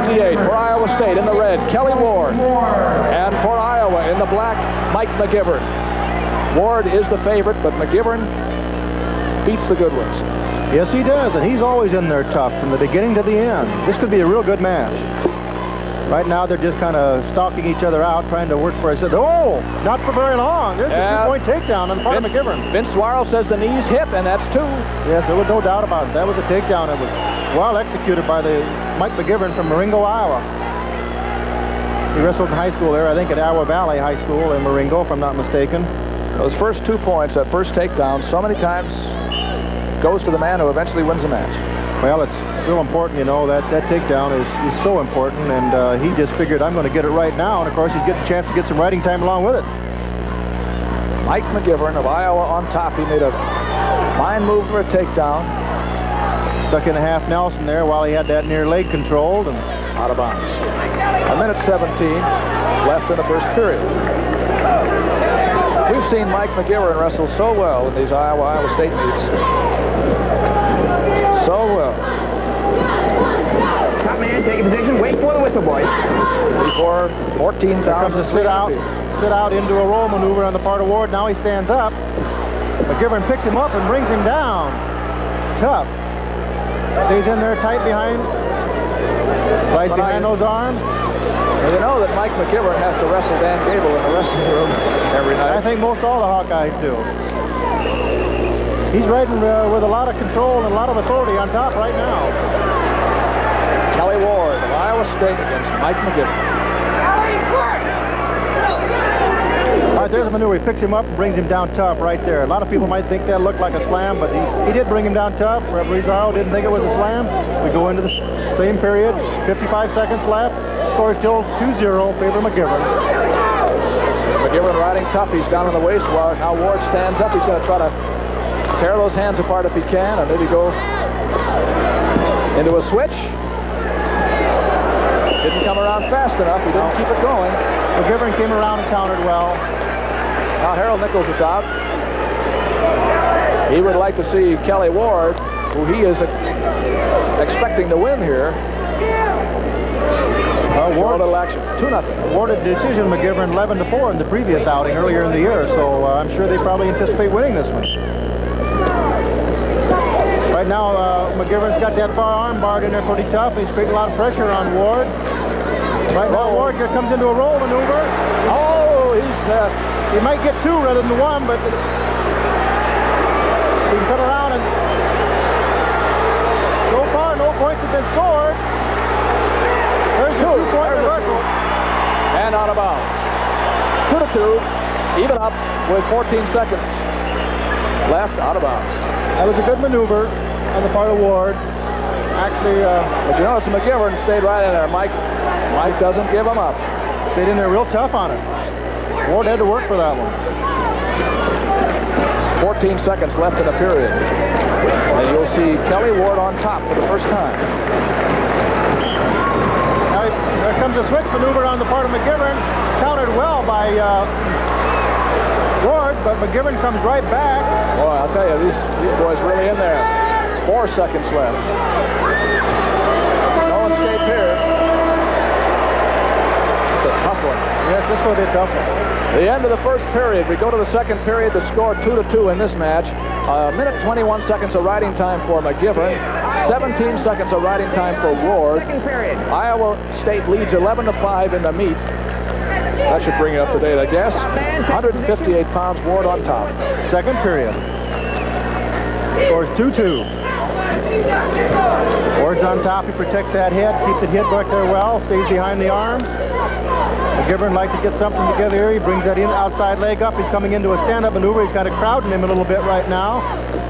58 for Iowa State in the red, Kelly Ward. And for Iowa in the black, Mike McGivern. Ward is the favorite, but McGivern beats the good ones. Yes, he does, and he's always in there tough from the beginning to the end. This could be a real good match. Right now, they're just kind of stalking each other out, trying to work for it. Oh, not for very long. There's a two-point takedown on the part of McGivern. Vince Suarez says the knee's hit, and that's 2. Yes, there was no doubt about it. That was a takedown. It was well executed by the Mike McGivern from Marengo, Iowa. He wrestled in high school there, I think at Iowa Valley High School in Marengo, if I'm not mistaken. Those first 2 points, that first takedown, so many times goes to the man who eventually wins the match. Well, it's real important, you know, that takedown is so important, and he just figured, I'm going to get it right now, and of course he's getting a chance to get some riding time along with it. Mike McGivern of Iowa on top. He made a fine move for a takedown. Stuck in a half Nelson there while he had that near leg controlled and out of bounds. 1:17 left in the first period. We've seen Mike McGivern wrestle so well in these Iowa State meets. So well. Top man, take a position. Wait for the whistle, boys. Before 14,000 sit out into a roll maneuver on the part of Ward. Now he stands up. McGivern picks him up and brings him down. Tough. Stays in there tight behind. Right behind those arms. Well, you know that Mike McGivern has to wrestle Dan Gable in the wrestling room every night. I think most all the Hawkeyes do. He's riding with a lot of control and a lot of authority on top right now. Kelly Ward of Iowa State against Mike McGivern. All right, there's a maneuver. He picks him up and brings him down tough right there. A lot of people might think that looked like a slam, but he did bring him down tough. Referee Zarro didn't think it was a slam. We go into the same period. 55 seconds left. Score still 2-0 favor McGivern. McGivern riding tough. He's down on the waist. While now Ward stands up. He's going to try to tear those hands apart if he can, and maybe go into a switch. Didn't come around fast enough. He didn't keep it going. McGivern came around and countered well. Now Harold Nichols is out. He would like to see Kelly Ward, who he is expecting to win here. Ward a little action. 2-0. Awarded decision McGivern 11-4 in the previous outing earlier in the year, so I'm sure they probably anticipate winning this one. Right now, McGivern's got that far arm barred in there pretty tough. He's creating a lot of pressure on Ward. Right now, Ward here comes into a roll maneuver. Oh, he might get 2 rather than 1, but he can come around and so far no points have been scored. There's a 2-point reversal. And out of bounds. 2-2, even up with 14 seconds left, out of bounds. That was a good maneuver on the part of Ward. Actually, but you notice McGivern stayed right in there. Mike doesn't give him up. Stayed in there real tough on it. Ward had to work for that one. 14 seconds left in the period. And you'll see Kelly Ward on top for the first time. Now there comes a switch maneuver on the part of McGivern. Countered well by Ward, but McGivern comes right back. Boy, I'll tell you, these boys really in there. 4 seconds left. No escape here. It's a tough one. Yes, this will be a tough one. The end of the first period. We go to the second period. The score 2-2 in this match. 1:21 seconds of riding time for McGivern. 17 seconds of riding time for Ward. Second period. Iowa State leads 11-5 in the meet. That should bring you up to date, I guess. 158 pounds, Ward on top. Second period. Scores 2-2. Ward's on top. He protects that head, keeps it hit back there well, stays behind the arms. McGivern likes to get something together here. He brings that in outside leg up. He's coming into a stand-up maneuver. He's kind of crowding him a little bit right now.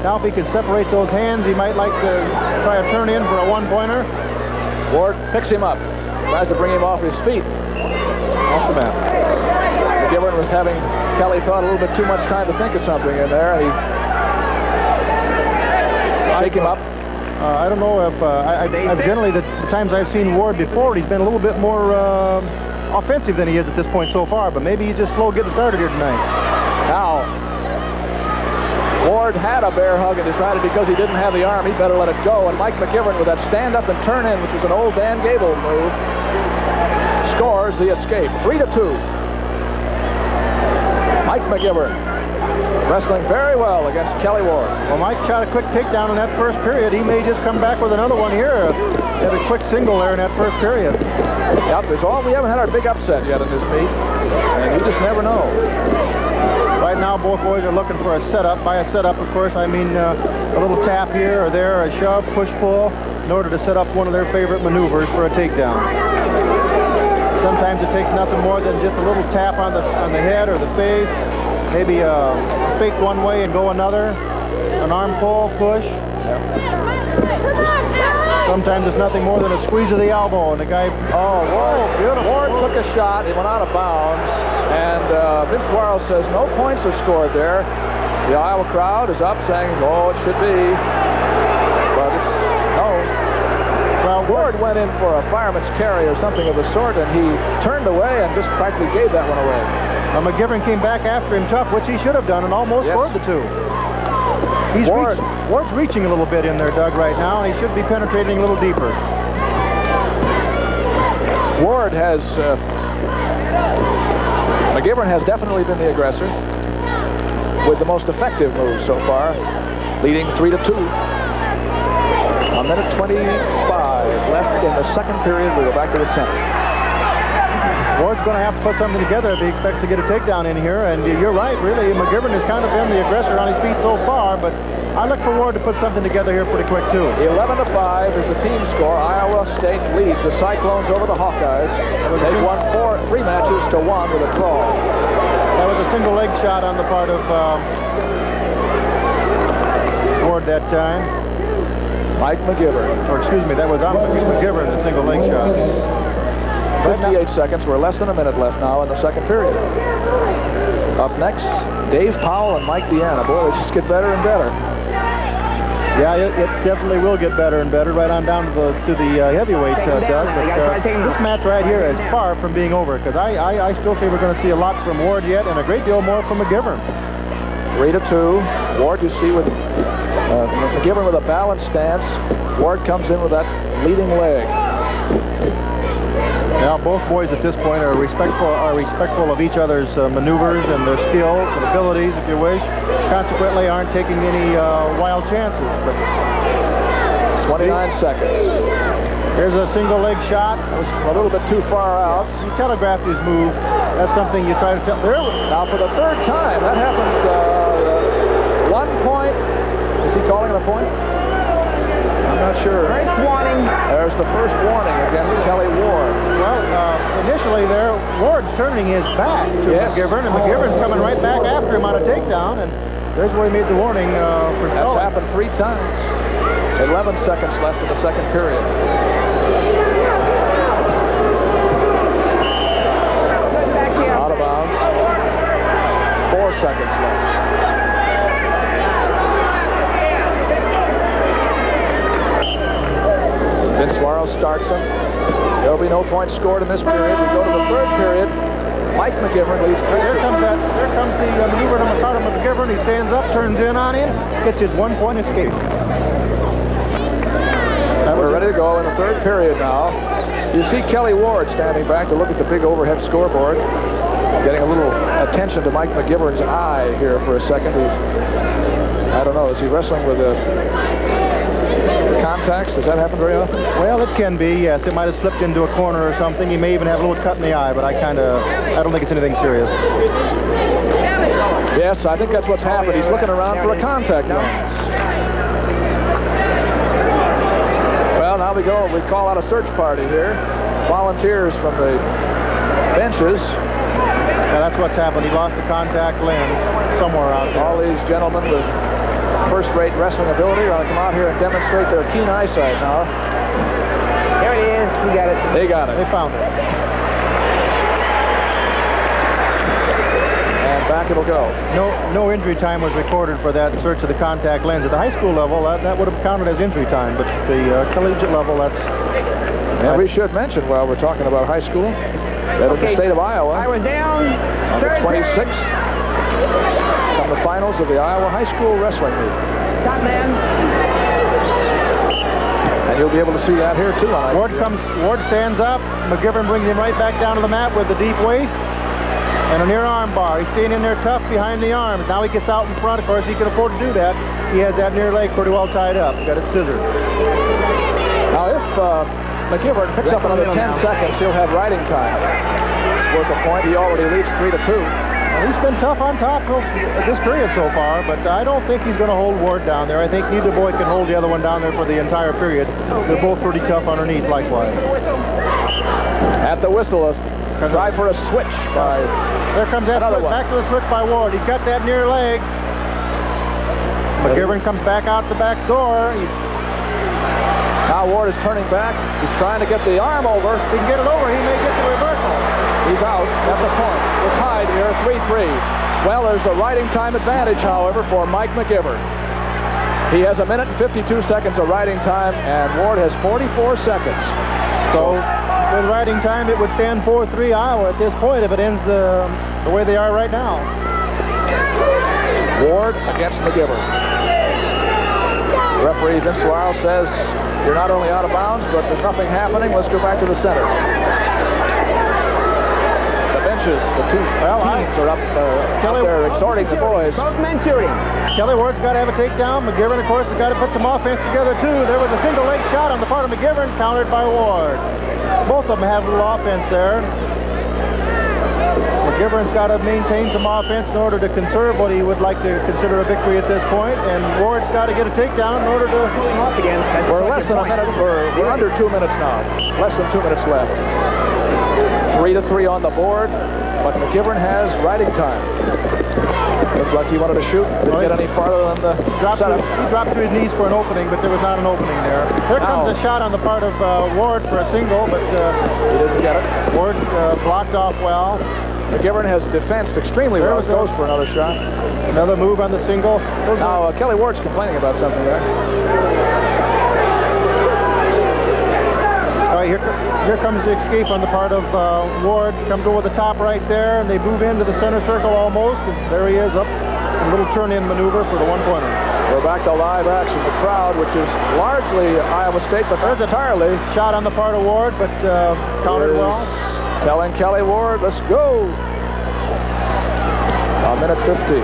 Now if he can separate those hands, he might like to try a turn in for a one-pointer. Ward picks him up. Tries to bring him off his feet. Off the mat. McGivern was having, Kelly thought, a little bit too much time to think of something in there, and he shake him up. I don't know if, I've generally, the times I've seen Ward before, he's been a little bit more offensive than he is at this point so far, but maybe he's just slow getting started here tonight. Now, Ward had a bear hug and decided because he didn't have the arm, he better let it go. And Mike McGivern with that stand up and turn in, which is an old Dan Gable move, scores the escape. 3-2. Mike McGivern wrestling very well against Kelly Ward. Well, Mike shot a quick takedown in that first period. He may just come back with another one here. He had a quick single there in that first period. Yep, we haven't had our big upset yet in this meet, and you just never know. Right now, both boys are looking for a setup. By a setup, of course, I mean a little tap here or there, a shove, push, pull, in order to set up one of their favorite maneuvers for a takedown. Sometimes it takes nothing more than just a little tap on the head or the face, maybe a fake one way and go another, an arm pull, push. Sometimes it's nothing more than a squeeze of the elbow, and the guy, whoa, beautiful. Ward took a shot, he went out of bounds, and Vince Suarez says no points are scored there. The Iowa crowd is up saying, oh, it should be, but it's no. Well, Ward went in for a fireman's carry or something of the sort, and he turned away and just practically gave that one away. McGivern came back after him tough, which he should have done, and almost scored the two. Ward's reaching a little bit in there, Doug, right now, and he should be penetrating a little deeper. Ward has, McGivern has definitely been the aggressor with the most effective move so far, leading 3-2. A minute 25 left in the second period. We go back to the center. Ward's going to have to put something together if he expects to get a takedown in here, and you're right, really. McGivern has kind of been the aggressor on his feet so far, but I look for Ward to put something together here pretty quick, too. 11-5 is the team score. Iowa State leads the Cyclones over the Hawkeyes. They've won 3 matches to 1 with a draw. That was a single leg shot on the part of Ward that time. Mike McGivern. Or excuse me, that was McGivern, a single leg shot. 58 seconds. We're less than a minute left now in the second period. Up next, Dave Powell and Mike Deanna. Boy, they just get better and better. Yeah, it definitely will get better and better, right on down to the heavyweight, Doug. But this match right here is far from being over, because I still say we're going to see a lot from Ward yet, and a great deal more from McGivern. 3-2. Ward, you see, with McGivern with a balanced stance. Ward comes in with that leading leg. Now, both boys at this point are respectful of each other's maneuvers and their skills and abilities, if you wish. Consequently, aren't taking any wild chances. But 29 seconds. Here's a single leg shot. That was a little bit too far out. He telegraphed his move. That's something you try to tell. There. Now, for the third time, that happened. 1 point. Is he calling it a point? I'm not sure. First warning. There's the first warning against Kelly Ward. Well, initially there, Ward's turning his back to McGivern, and McGivern's coming right back after him on a takedown, and there's where he made the warning for That's stalling. happened 3 times. 11 seconds left in the second period. Out of bounds. 4 seconds left. Vince Suarez starts him. There'll be no points scored in this period. We go to the third period. Mike McGivern leads 3-2. Here comes the maneuver on the part of McGivern. He stands up, turns in on him, gets his 1 point escape. We're ready to go in the third period now. You see Kelly Ward standing back to look at the big overhead scoreboard. Getting a little attention to Mike McGivern's eye here for a second. I don't know, is he wrestling with contacts? Does that happen very often? Well, it can be, yes. It might have slipped into a corner or something. He may even have a little cut in the eye, but I don't think it's anything serious. Yes, I think that's what's happened. He's looking around for a contact lens. Well, now we go. We call out a search party here. Volunteers from the benches. Yeah, that's what's happened. He lost the contact lens somewhere out there. All these gentlemen with first-rate wrestling ability are going to come out here and demonstrate their keen eyesight now. There it is. We got it. They got it. They found it. And back it'll go. No injury time was recorded for that search of the contact lens. At the high school level, that would have counted as injury time, but the collegiate level, that's... And we should mention, while we're talking about high school, that in the state of Iowa, I was down. on the 26th, from the finals of the Iowa High School Wrestling League. Top man. And you'll be able to see that here too. Ward stands up. McGivern brings him right back down to the mat with the deep waist and a near arm bar. He's staying in there tough behind the arms. Now he gets out in front. Of course, he can afford to do that. He has that near leg pretty well tied up. Got it scissored. Now, if McGivern picks up another 10 seconds, he'll have riding time. Worth a point. He already leads 3-2. And he's been tough on top of this period so far, but I don't think he's going to hold Ward down there. I think neither boy can hold the other one down there for the entire period. They're both pretty tough underneath likewise. At the whistle, a try for a switch by there comes that switch, back to the switch by Ward. He cut that near leg. McGivern comes back out the back door. Now Ward is turning back. He's trying to get the arm over. If he can get it over, he may get the reversal. He's out. That's a point. We're tied here, 3-3. Well, there's a riding time advantage, however, for Mike McGivern. He has 1 minute and 52 seconds of riding time, and Ward has 44 seconds. So with riding time, it would stand 4-3 Iowa at this point if it ends the way they are right now. Ward against McGivern. Referee Vince Suarez says, you're not only out of bounds, but there's nothing happening. Let's go back to the center. The benches, the two teams are up there exhorting the boys. Both men shooting. Kelly Ward's got to have a takedown. McGivern, of course, has got to put some offense together, too. There was a single leg shot on the part of McGivern, countered by Ward. Both of them have a little offense there. McGivern's got to maintain some offense in order to conserve what he would like to consider a victory at this point, and Ward's got to get a takedown in order to pull him up again. We're less than a minute. We're under 2 minutes now. Less than 2 minutes left. 3-3 on the board, but McGivern has riding time. Looked like he wanted to shoot. Didn't get any farther than the setup. He dropped to his knees for an opening, but there was not an opening there. There comes a shot on the part of Ward for a single, but he didn't get it. Ward blocked off well. McGivern has defensed extremely well. Goes for another shot. Another move on the single. Now, Kelly Ward's complaining about something there. All right, here comes the escape on the part of Ward. Comes over the top right there, and they move into the center circle almost. And there he is, up a little turn-in maneuver for the one-pointer. We're back to live action. The crowd, which is largely Iowa State, but there's entirely shot on the part of Ward, but countered well. Telling Kelly Ward, let's go. 1 minute 50.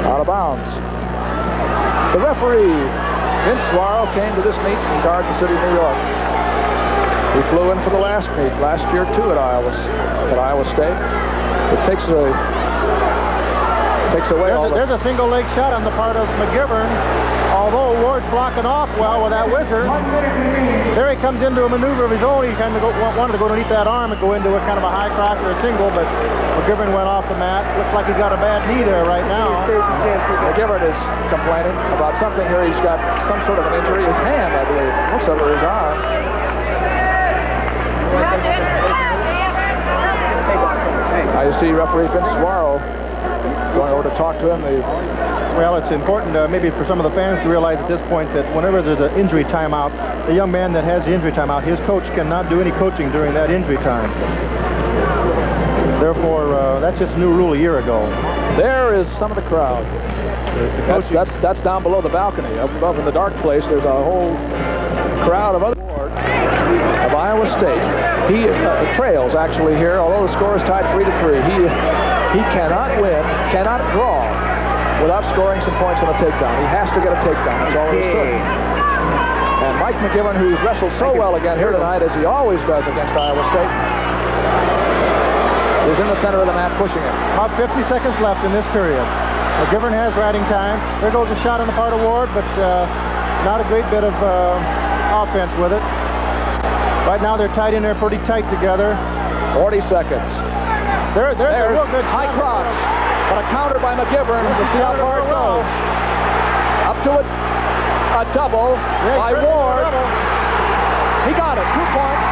Out of bounds. The referee, Vince Suarez, came to this meet from Garden City, New York. He flew in for the last meet last year too at Iowa State. It takes away all There's a single leg shot on the part of McGivern. Although Ward's blocking off well with that whizzer, there he comes into a maneuver of his own. He kind of wanted to go underneath that arm and go into a kind of a high cross or a single, but McGivern went off the mat. Looks like he's got a bad knee there right now. McGivern is complaining about something here. He's got some sort of an injury. His hand, I believe. Looks over his arm. I see referee Vince Suarez going over to talk to him. Well, it's important maybe for some of the fans to realize at this point that whenever there's an injury timeout, the young man that has the injury timeout, his coach cannot do any coaching during that injury time. Therefore, that's just a new rule a year ago. There is some of the crowd. That's down below the balcony. Up above in the dark place, there's a whole crowd of other of Iowa State. He trails actually here, although the score is tied 3-3. He cannot win, cannot draw without scoring some points on a takedown. He has to get a takedown. That's all it is to it. And Mike McGivern, who's wrestled so well again here tonight, as he always does against Iowa State, is in the center of the mat pushing it. About 50 seconds left in this period. McGivern has riding time. There goes a shot on the part of Ward, but not a great bit of offense with it. Right now they're tied in there pretty tight together. 40 seconds. There's a real good high crotch, but a counter by McGivern. We'll see how far it goes. Up to a double by Ward. He got it. 2 points.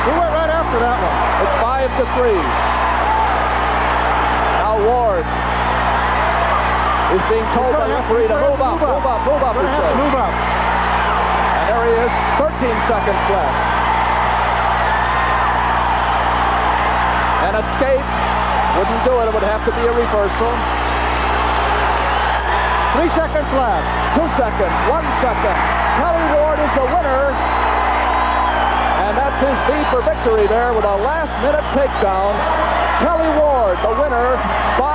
He went right after that one. It's 5-3. Now Ward is being told by the referee to move up. Move up. And there he is. 13 seconds left. And An escape. Wouldn't do it. It would have to be a reversal. 3 seconds left. 2 seconds. 1 second. Kelly Ward is the winner. And that's his V for victory there with a last-minute takedown. Kelly Ward, the winner, by